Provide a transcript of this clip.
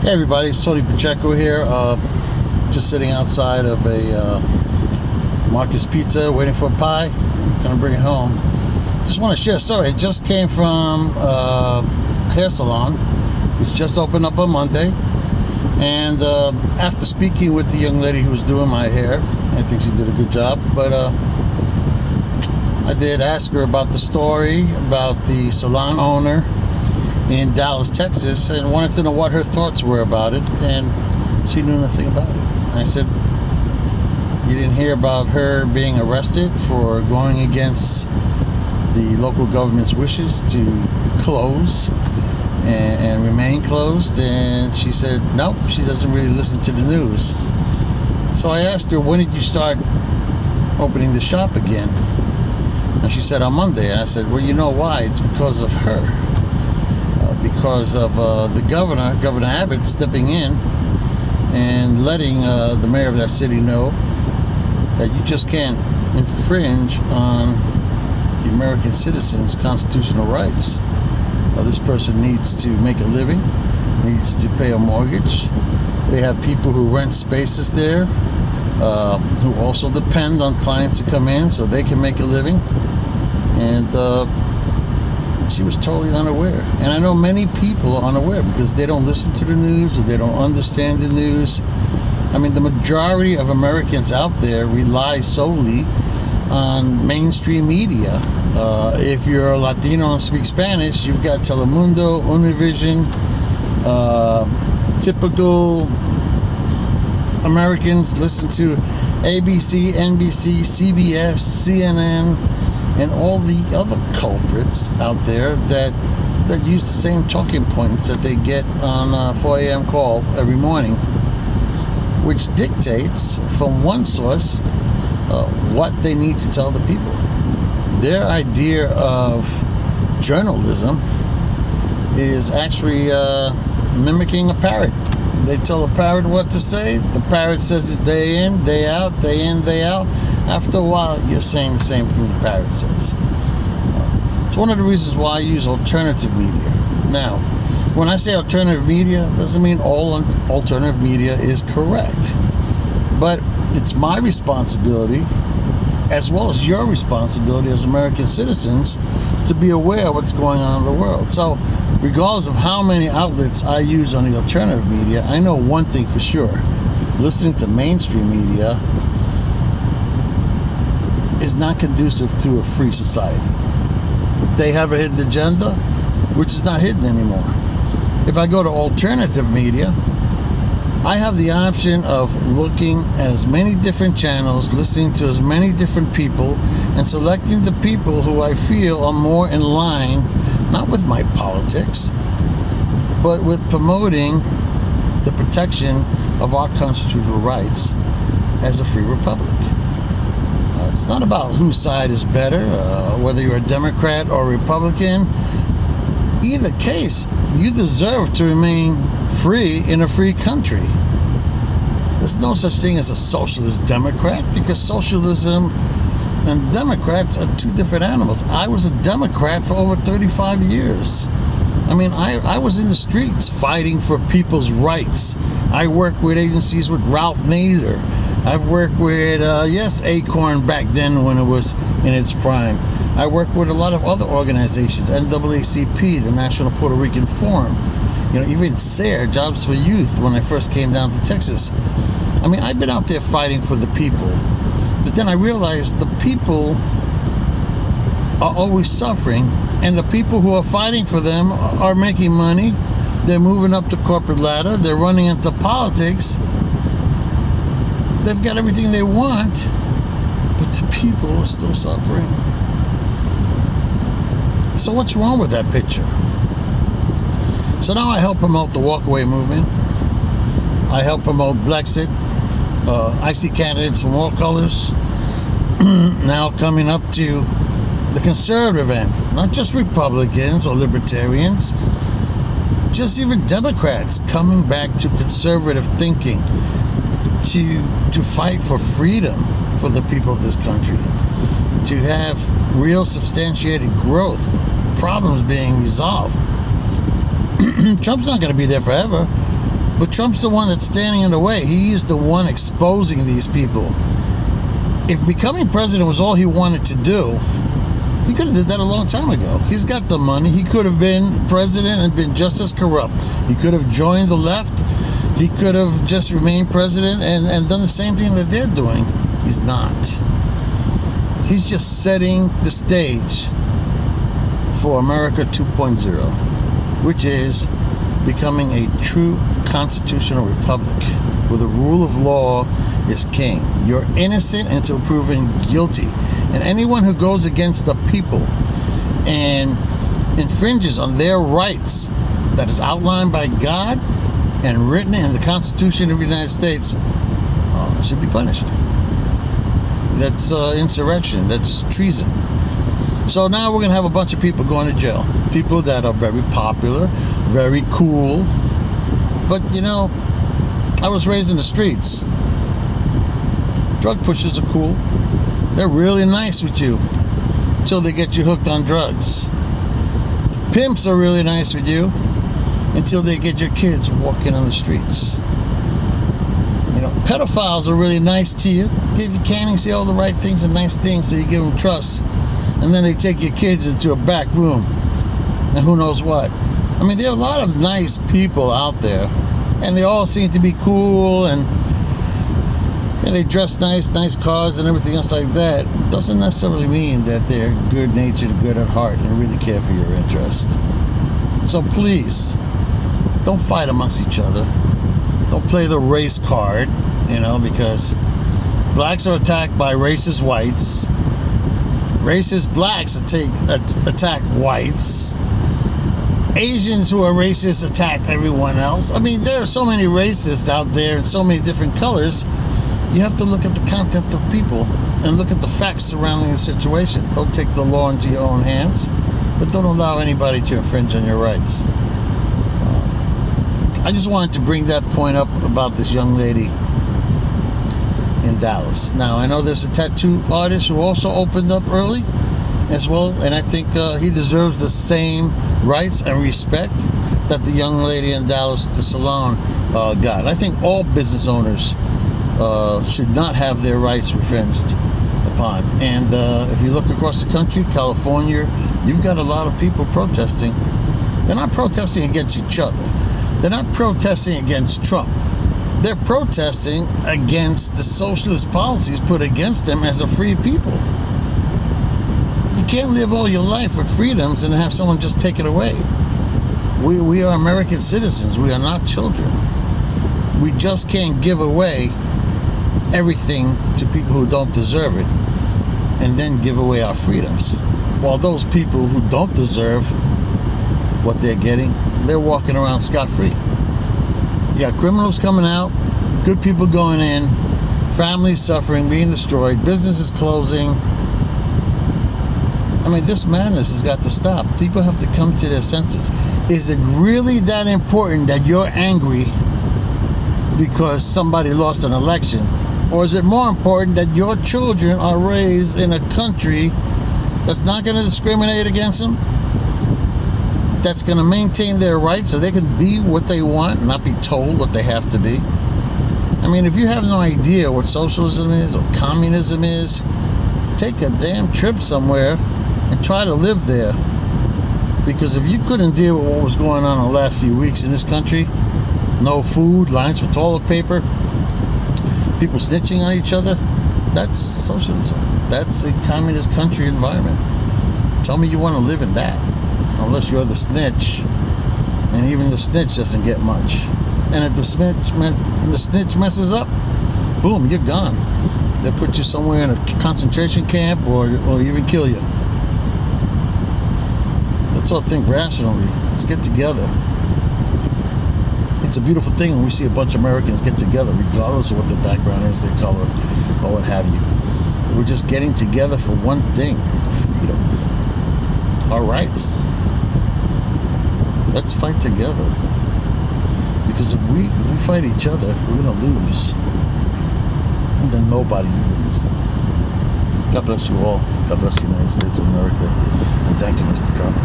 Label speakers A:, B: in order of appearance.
A: Hey everybody, it's Tony Pacheco here. Just sitting outside of a Marcus Pizza waiting for a pie. Gonna bring it home. Just want to share a story. It just came from a hair salon, which just opened up on Monday. And after speaking with the young lady who was doing my hair, I think she did a good job. But I did ask her about the story, about the salon owner in Dallas, Texas, and wanted to know what her thoughts were about it, and she knew nothing about it. I said, you didn't hear about her being arrested for going against the local government's wishes to close and remain closed? And she said, nope, she doesn't really listen to the news. So I asked her, when did you start opening the shop again? And she said, on Monday. And I said, well, you know why? It's because of her. Because of the Governor Abbott, stepping in and letting the mayor of that city know that you just can't infringe on the American citizens' constitutional rights. This person needs to make a living, needs to pay a mortgage. They have people who rent spaces there, who also depend on clients to come in so they can make a living. And she was totally unaware. And I know many people are unaware because they don't listen to the news or they don't understand the news. I mean, the majority of Americans out there rely solely on mainstream media. If you're a Latino and speak Spanish, you've got Telemundo, Univision. Typical Americans listen to ABC, NBC, CBS, CNN, and all the other culprits out there that use the same talking points that they get on a 4 a.m. call every morning, which dictates from one source what they need to tell the people. Their idea of journalism is actually mimicking a parrot. They tell a parrot what to say. The parrot says it day in, day out, day in, day out. After a while, you're saying the same thing the parrot says. It's one of the reasons why I use alternative media. Now, when I say alternative media, doesn't mean all alternative media is correct. But it's my responsibility, as well as your responsibility as American citizens, to be aware of what's going on in the world. So, regardless of how many outlets I use on the alternative media, I know one thing for sure. Listening to mainstream media is not conducive to a free society. They have a hidden agenda, which is not hidden anymore. If I go to alternative media, I have the option of looking at as many different channels, listening to as many different people, and selecting the people who I feel are more in line, not with my politics, but with promoting the protection of our constitutional rights as a free republic. It's not about whose side is better, whether you're a Democrat or a Republican. Either case, you deserve to remain free in a free country. There's no such thing as a socialist Democrat, because socialism and Democrats are two different animals. I was a Democrat for over 35 years. I mean, I was in the streets fighting for people's rights. I worked with agencies with Ralph Nader. I've worked with, Acorn back then when it was in its prime. I worked with a lot of other organizations, NAACP, the National Puerto Rican Forum, even SARE, Jobs for Youth, when I first came down to Texas. I mean, I've been out there fighting for the people. But then I realized the people are always suffering, and the people who are fighting for them are making money. They're moving up the corporate ladder. They're running into politics. They've got everything they want, but the people are still suffering. So what's wrong with that picture? So now I help promote the walkaway movement. I help promote Brexit. I see candidates from all colors now coming up to the conservative end, not just Republicans or Libertarians, just even Democrats coming back to conservative thinking, to fight for freedom for the people of this country, to have real substantiated growth, problems being resolved. Trump's not going to be there forever. But Trump's the one that's standing in the way. He's the one exposing these people. If becoming president was all he wanted to do, he could have did that a long time ago. He's got the money. He could have been president and been just as corrupt. He could have joined the left. He could have just remained president and done the same thing that they're doing. He's not. He's just setting the stage for America 2.0, which is becoming a true constitutional republic where the rule of law is king. You're innocent until proven guilty. And anyone who goes against the people and infringes on their rights that is outlined by God and written in the Constitution of the United States should be punished. That's insurrection. That's treason. So now we're going to have a bunch of people going to jail. People that are very popular, very cool. But, you know, I was raised in the streets. Drug pushers are cool. They're really nice with you until they get you hooked on drugs. Pimps are really nice with you until they get your kids walking on the streets. You know, pedophiles are really nice to you. Give you candy, say all the right things and nice things, so you give them trust. And then they take your kids into a back room and who knows what. I mean, there are a lot of nice people out there, and they all seem to be cool, and they dress nice cars and everything else like that. Doesn't necessarily mean that they're good-natured, good at heart, and really care for your interest. So please, don't fight amongst each other. Don't play the race card, you know, because blacks are attacked by racist whites. Racist blacks attack whites. Asians who are racist attack everyone else. I mean, there are so many racists out there and so many different colors. You have to look at the content of people and look at the facts surrounding the situation. Don't take the law into your own hands, but don't allow anybody to infringe on your rights. I just wanted to bring that point up about this young lady in Dallas. Now, I know there's a tattoo artist who also opened up early as well, and I think he deserves the same rights and respect that the young lady in Dallas, the salon, got. I think all business owners should not have their rights infringed upon. And if you look across the country, California, you've got a lot of people protesting. They're not protesting against each other. They're not protesting against Trump. They're protesting against the socialist policies put against them as a free people. You can't live all your life with freedoms and have someone just take it away. We are American citizens. We are not children. We just can't give away everything to people who don't deserve it and then give away our freedoms. While those people who don't deserve what they're getting, they're walking around scot-free. You got criminals coming out, good people going in, families suffering, being destroyed, businesses closing. I mean, this madness has got to stop. People have to come to their senses. Is it really that important that you're angry because somebody lost an election? Or is it more important that your children are raised in a country that's not going to discriminate against them, that's going to maintain their rights so they can be what they want and not be told what they have to be? I mean, if you have no idea what socialism is or communism is, take a damn trip somewhere and try to live there. Because if you couldn't deal with what was going on in the last few weeks in this country, no food, lines for toilet paper, people snitching on each other, that's socialism. That's a communist country environment. Tell me you want to live in that. Unless you're the snitch, and even the snitch doesn't get much. And if the snitch messes up, boom, you're gone. They'll put you somewhere in a concentration camp or even kill you. Let's all think rationally. Let's get together. It's a beautiful thing when we see a bunch of Americans get together, regardless of what their background is, their color, or what have you. We're just getting together for one thing: freedom, our rights. Let's fight together. Because if we fight each other, we're going to lose. And then nobody wins. God bless you all. God bless the United States of America. And thank you, Mr. Trump.